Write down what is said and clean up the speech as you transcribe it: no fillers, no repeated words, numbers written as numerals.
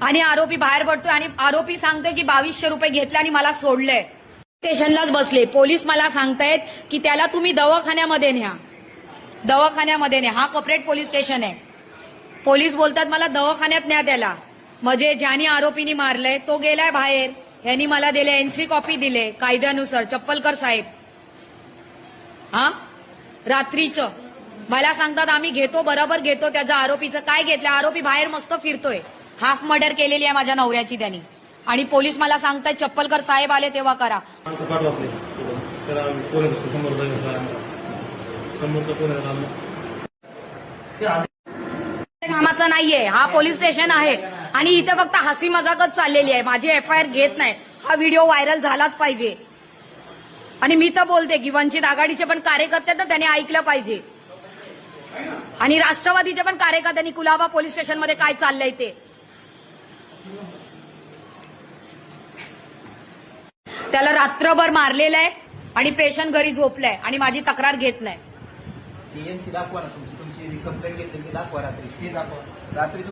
आणि आरोपी बाहेर पडतोय आणि आरोपी सांगतोय की 2200 रुपये घेतले आणि मला सोडलंय. स्टेशनलाच बसले. पोलीस मला सांगतायत की त्याला तुम्ही दवाखान्यामध्ये न्या, दवाखान्यामध्ये न्या. हा कॉर्पोरेट पोलीस स्टेशन आहे. पोलीस बोलतात मला दवाखान्यात न्या त्याला. म्हणजे ज्यानी आरोपीनी मारलंय तो गेलाय बाहेर. यांनी मला दिले एनसी कॉपी दिले कायद्यानुसार. चप्पलकर साहेब हा रात्रीचं मला सांगतात आम्ही घेतो, बरोबर घेतो. त्याचं आरोपीचं काय घेतलं? आरोपी बाहेर मस्त फिरतोय. हाफ मर्डर केलेली आहे माझ्या नवऱ्याची त्यांनी. आणि पोलीस मला सांगतायत चप्पलकर साहेब आले तेव्हा करा. कामाचा नाहीये. हा पोलीस स्टेशन आहे आणि इथे फक्त हसी मजाकच चाललेली आहे. माझी एफआयआर घेत नाही. हा व्हिडिओ व्हायरल झालाच पाहिजे. आणि मी तर बोलते की वंचित आघाडीचे पण कार्यकर्ते तर त्यांनी ऐकलं पाहिजे. आणि राष्ट्रवादीचे पण कार्यकर्त्यांनी कुलाबा पोलीस स्टेशनमध्ये काय चाललंय ते. त्याला रात्रभर मारलेलं आहे आणि पेशंट घरी झोपलाय आणि माझी तक्रार घेत नाही. दाखवा ना, तुमची कंप्लेंट घेतली ती दाखवा रात्री.